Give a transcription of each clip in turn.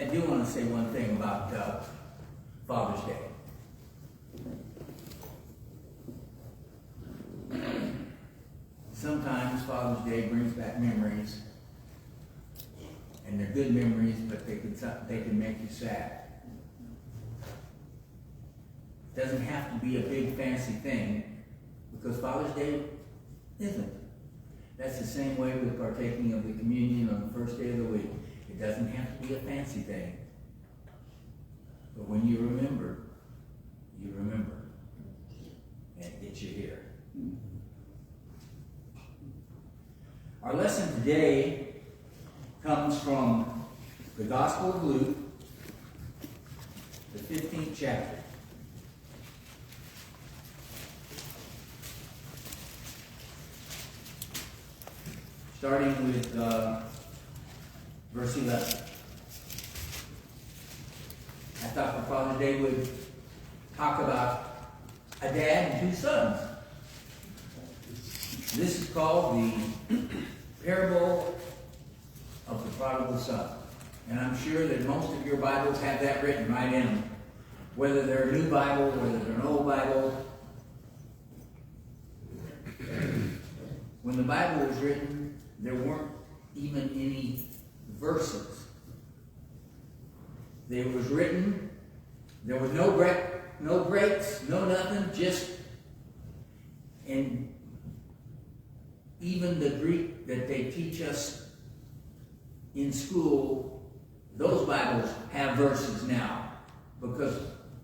do want to say one thing about Father's Day. Sometimes Father's Day brings back memories, and they're good memories, but they can make you sad. It doesn't have to be a big fancy thing, because Father's Day isn't. That's the same way with partaking of the communion on the first day of the week. It doesn't have to be a fancy thing. But when you remember, you remember. And it gets you here. Our lesson today comes from the Gospel of Luke, the 15th chapter. Starting with verse 11. I thought for Father's Day would talk about a dad and two sons. This is called the parable of the prodigal son. And I'm sure that most of your Bibles have that written right in them. Whether they're a new Bible, whether they're an old Bible. When the Bible was written, there weren't even any verses. It was written, there was no breaks, no nothing, just, and even the Greek that they teach us in school, those Bibles have verses now, because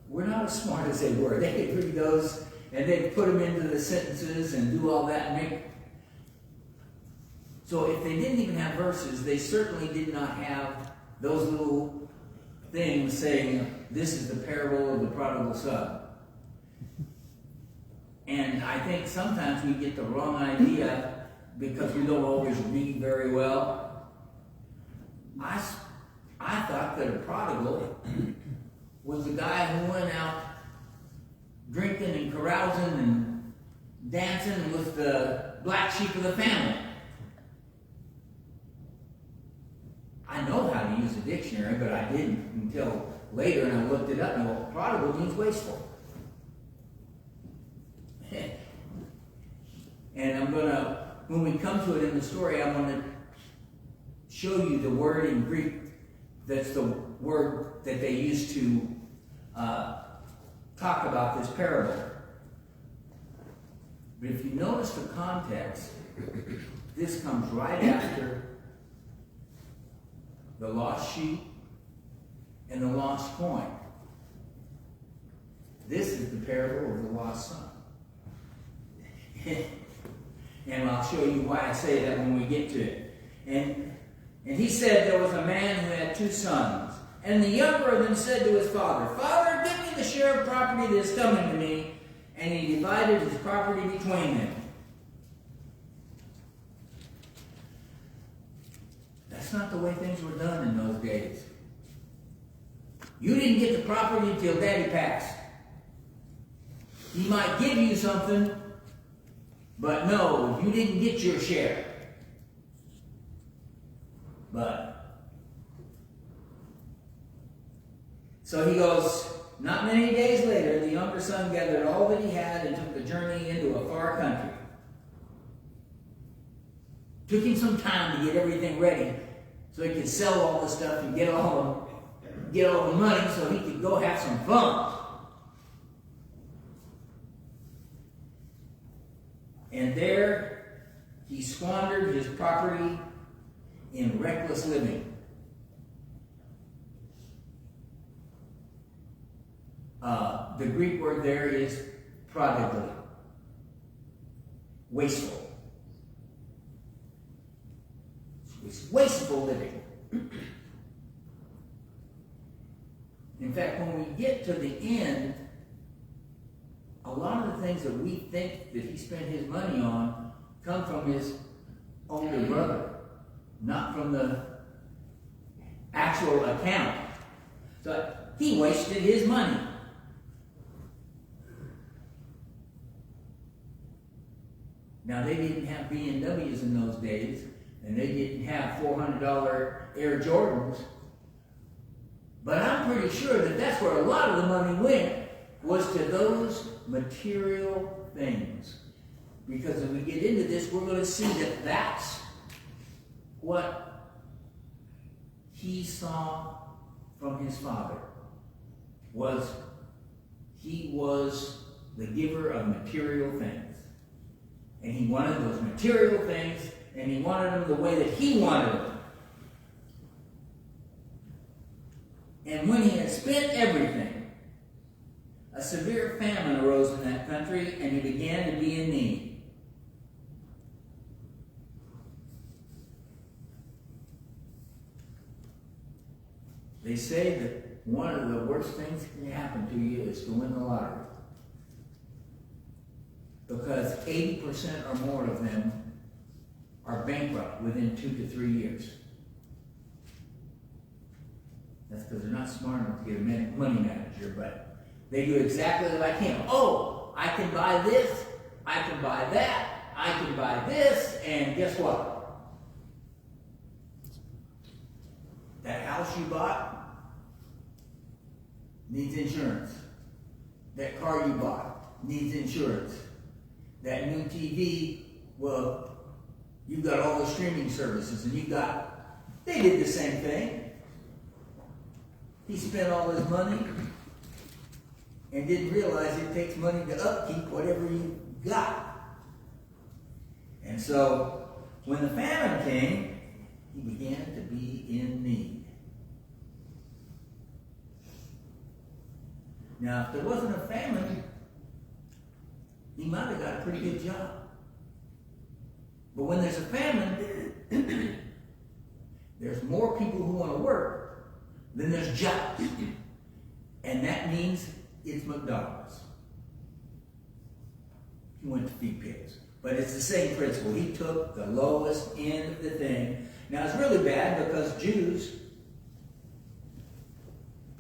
we're not as smart as they were. They could read those, and they'd put them into the sentences and do all that, and make. So if they didn't even have verses, they certainly did not have those little things saying, this is the parable of the prodigal son. And I think sometimes we get the wrong idea because we don't always read very well. I thought that a prodigal was the guy who went out drinking and carousing and dancing and was the black sheep of the family. I know how to use a dictionary, but I didn't until later, and I looked it up, and well, prodigal means wasteful. And I'm going to, when we come to it in the story, I want to show you the word in Greek that's the word that they use to talk about this parable. But if you notice the context, this comes right after the lost sheep and the lost coin. This is the parable of the lost son. And I'll show you why I say that when we get to it. And he said there was a man who had two sons. And the younger of them said to his father, Father, give me the share of property that is coming to me. And he divided his property between them. That's not the way things were done in those days. You didn't get the property until Daddy passed. He might give you something, but no, you didn't get your share. But, so he goes, not many days later, the younger son gathered all that he had and took the journey into a far country. Took him some time to get everything ready so he could sell all the stuff and get all the money so he could go have some fun. And there he squandered his property in reckless living. The Greek word there is prodigally. Wasteful. It's wasteful living. In fact, when we get to the end, a lot of the things that we think that he spent his money on come from his older brother, not from the actual account. So he wasted his money. Now, they didn't have BMWs in those days, and they didn't have $400 Air Jordans. But I'm pretty sure that that's where a lot of the money went, was to those material things. Because as we get into this, we're going to see that that's what he saw from his father. He was the giver of material things. And he wanted those material things, and he wanted them the way that he wanted them. And when he had spent everything, a severe famine arose in that country, and he began to be in need. They say that one of the worst things that can happen to you is to win the lottery. Because 80% or more of them are bankrupt within 2 to 3 years. That's because they're not smart enough to get a money manager, but they do exactly like him. Oh, I can buy this, I can buy that, I can buy this, and guess what? That house you bought needs insurance. That car you bought needs insurance. That new TV, well, you got all the streaming services, and they did the same thing. He spent all his money and didn't realize it takes money to upkeep whatever you got. And so, when the famine came, he began to be in need. Now, if there wasn't a famine, he might have got a pretty good job. But when there's a famine, there's more people who want to work than there's jobs. And that means it's McDonald's. He went to feed pigs. But it's the same principle. He took the lowest end of the thing. Now, it's really bad because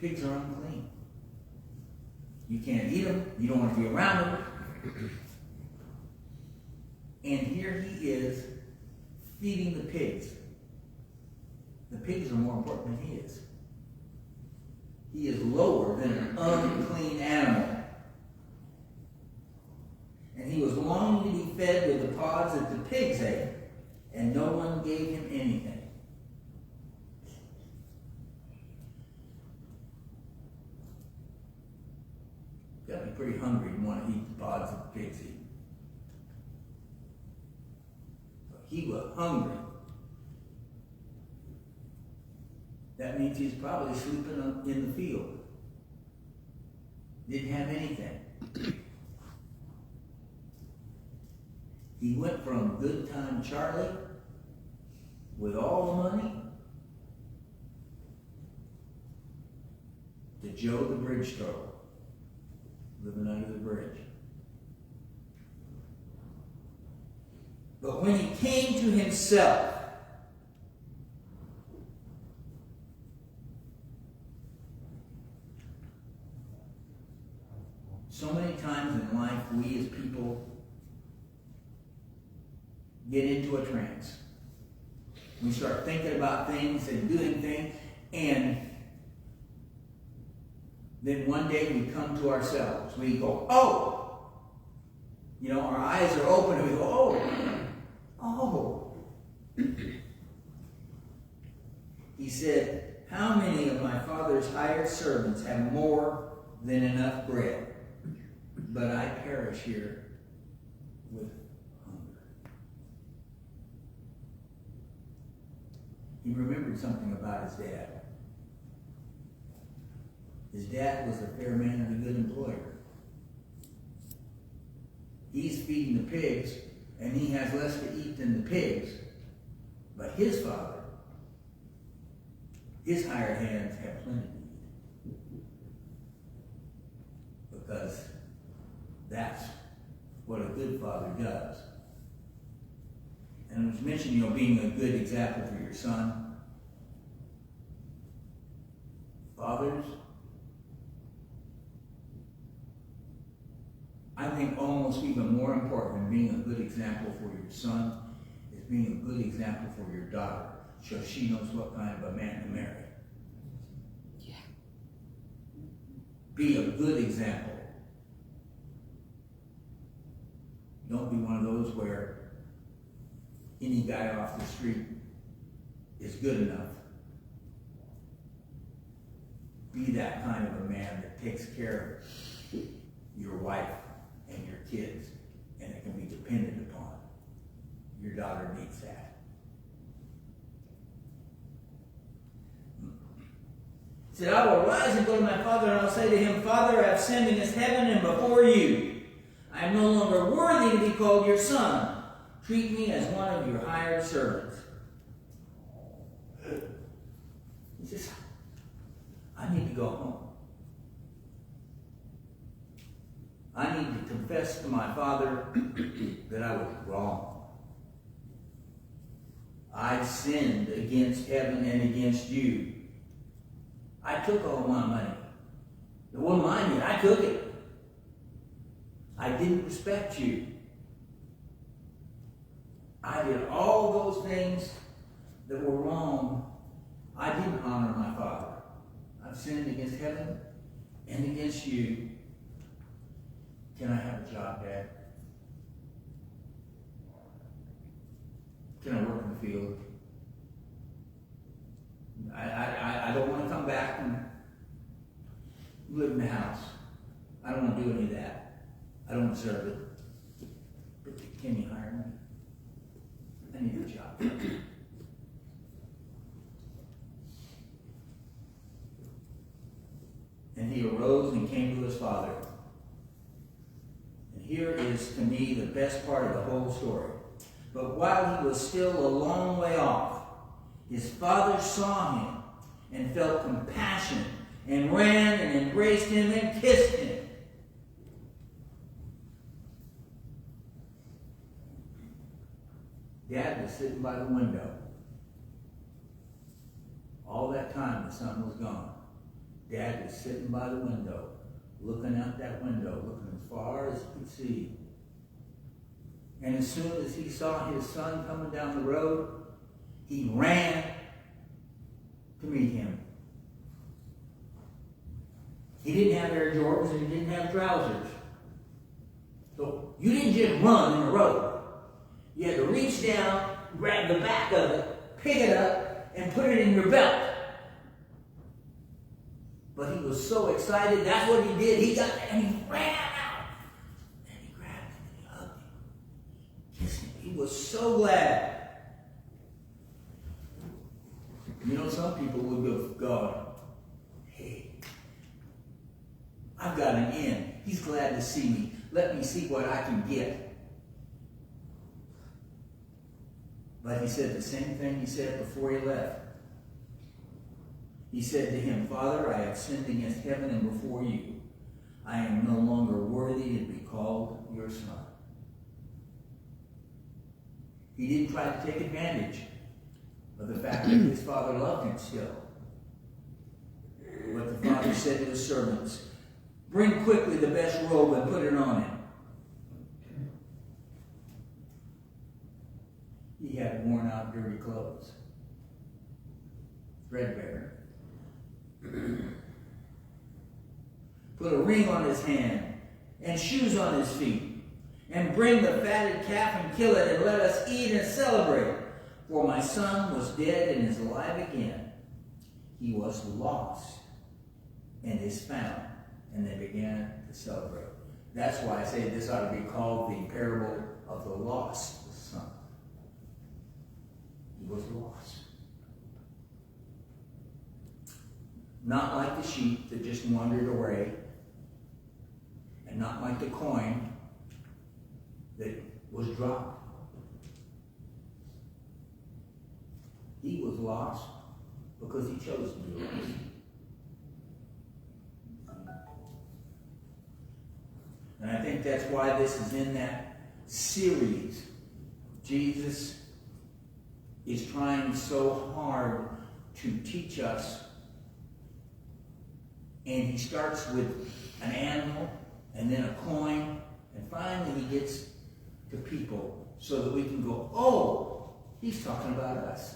pigs are unclean. You can't eat them. You don't want to be around them. And here he is feeding the pigs. The pigs are more important than he is. He is lower than an unclean animal. And he was longing to be fed with the pods that the pigs ate, and no one gave him anything. You've got to be pretty hungry to want to eat the pods that the pigs eat. But he was hungry. That means he's probably sleeping in the field. Didn't have anything. He went from Good Time Charlie with all the money to Joe the bridge thrower, living under the bridge. But when he came to himself, so many times in life, we as people get into a trance. We start thinking about things and doing things, and then one day we come to ourselves. We go, oh! You know, our eyes are open and we go, oh! He said, how many of my father's hired servants have more than enough bread? But I perish here with hunger. He remembered something about his dad. His dad was a fair man and a good employer. He's feeding the pigs, and he has less to eat than the pigs. But his father, his hired hands have plenty to eat. Because that's what a good father does. And it was mentioned, being a good example for your son. Fathers, I think almost even more important than being a good example for your son is being a good example for your daughter, so she knows what kind of a man to marry. Yeah. Be a good example. Don't be one of those where any guy off the street is good enough. Be that kind of a man that takes care of your wife and your kids, and it can be depended upon. Your daughter needs that. He said, I will rise and go to my father, and I'll say to him, Father, I have sinned against heaven and before you. I am no longer worthy to be called your son. Treat me as one of your hired servants. He says, I need to go home. I need to confess to my father that I was wrong. I sinned against heaven and against you. I took all my money. It wasn't mine yet. I took it. I didn't respect you. I did all those things that were wrong. I didn't honor my father. I've sinned against heaven and against you. Can I have a job, Dad? Can I work in the field? I don't want to come back and live in the house. I don't want to do any of that. I don't deserve it. But can you hire me? I need a job. And he arose and came to his father. And here is, to me, the best part of the whole story. But while he was still a long way off, his father saw him and felt compassion and ran and embraced him and kissed him. Dad was sitting by the window. All that time the sun was gone. Dad was sitting by the window, looking out that window, looking as far as he could see. And as soon as he saw his son coming down the road, he ran to meet him. He didn't have Air Jordans and he didn't have trousers. So you didn't just run in the road. You had to reach down, grab the back of it, pick it up, and put it in your belt. But he was so excited, that's what he did. He got there and he ran out. And he grabbed him and he hugged him. Kissed him. He was so glad. You know, some people would have gone, hey, I've got an in. He's glad to see me. Let me see what I can get. But he said the same thing he said before he left. He said to him, Father, I have sinned against heaven and before you. I am no longer worthy to be called your son. He didn't try to take advantage of the fact that his father loved him still. But the father said to his servants, bring quickly the best robe and put it on him. He had worn out, dirty clothes. Threadbare. Put a ring on his hand and shoes on his feet, and bring the fatted calf and kill it, and let us eat and celebrate. For my son was dead and is alive again. He was lost and is found. And they began to celebrate. That's why I say this ought to be called the parable of the lost son. He was lost. Not like the sheep that just wandered away, and not like the coin that was dropped. He was lost because he chose to be lost. And I think that's why this is in that series. Jesus is trying so hard to teach us. And he starts with an animal, and then a coin, and finally he gets to people so that we can go, oh, he's talking about us.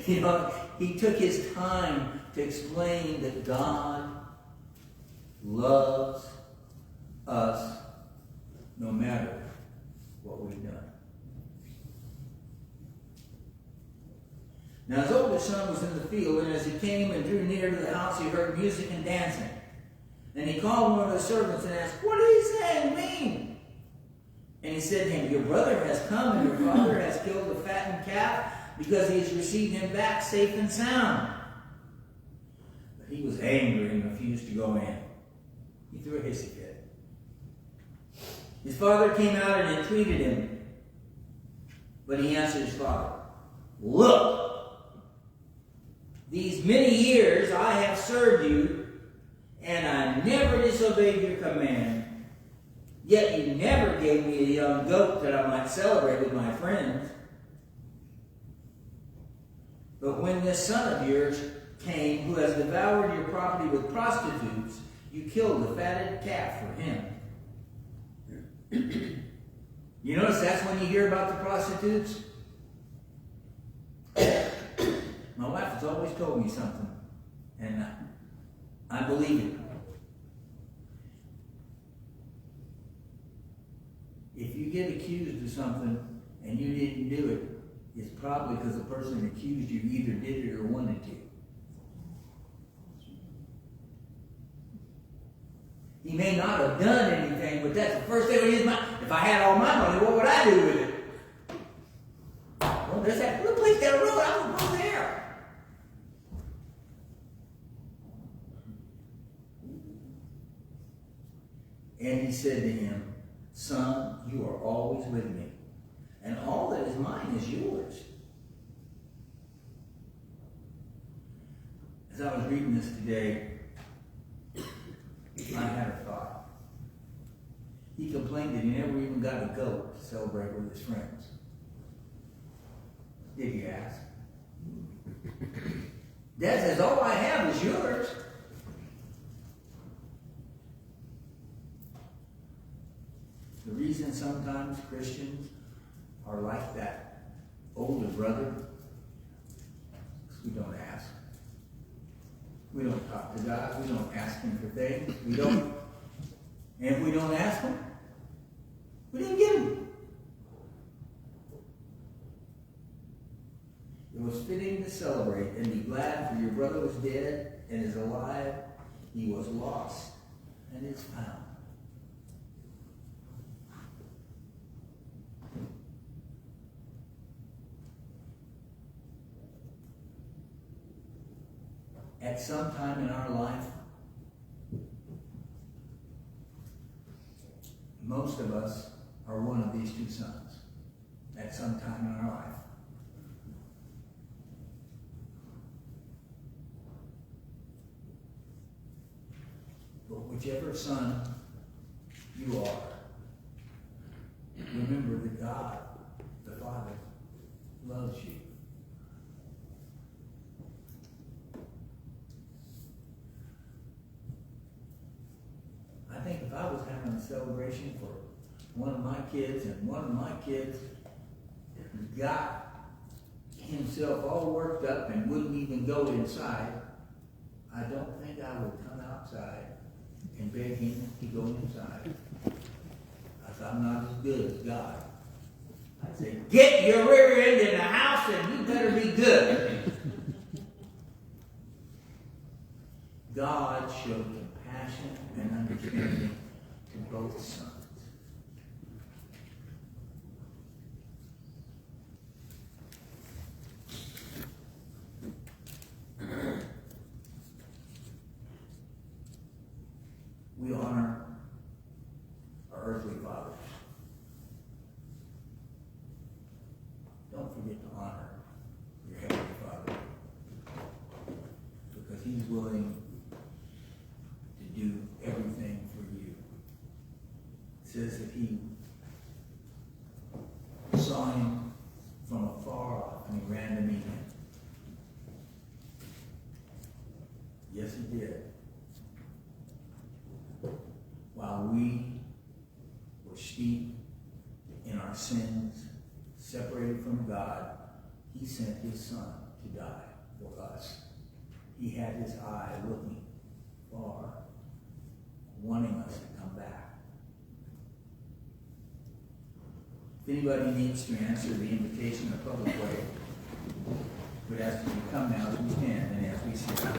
You know, he took his time to explain that God loves us no matter what we've done. Now his oldest son was in the field, and as he came and drew near to the house, he heard music and dancing. And he called one of the servants and asked, "What does he saying mean?" And he said to him, "Your brother has come, and your father has killed the fattened calf, because he has received him back safe and sound." But he was angry and refused to go in. He threw a hissy fit. His father came out and entreated him. But he answered his father, "Look, these many years I have served you, and I never disobeyed your command. Yet you never gave me a young goat that I might celebrate with my friends. But when this son of yours came, who has devoured your property with prostitutes, you killed the fatted calf for him." You notice that's when you hear about the prostitutes? My wife has always told me something, and I believe it. If you get accused of something and you didn't do it, it's probably because the person accused you either did it or wanted to. He may not have done anything, but that's the first thing on his mind. If I had all my money, what would I do with it? Well, there's that little place down the road. I would go there. And he said to him, "Son, you are always with me, and all that is mine is yours." As I was reading this today, I had a thought. He complained that he never even got a goat to celebrate with his friends. Did he ask? Dad says, "All I have is yours." The reason sometimes Christians are like that older brother is we don't ask. We don't talk to God. We don't ask Him for things. We don't. And if we don't ask Him, we didn't get Him. It was fitting to celebrate and be glad, for your brother was dead and is alive. He was lost and is found. At some time in our life, most of us are one of these two sons. At some time in our life. But whichever son you are, remember that God, the Father, loves you. I think if I was having a celebration for one of my kids, and one of my kids got himself all worked up and wouldn't even go inside, I don't think I would come outside and beg him to go inside. Because I'm not as good as God. I'd say, "Get your rear end in the house and you better be good." God showed compassion and understanding to both sons. We honor our earthly fathers. Don't forget to honor your heavenly Father, because He's willing to do everything for you. It says that He saw him from afar off and He ran to meet him. Yes, He did. While we were steeped in our sins, separated from God, He sent His Son to die for us. He had His eye looking far back. If anybody needs to answer the invitation in a public way, we'd ask you to come now as we stand and as we sit.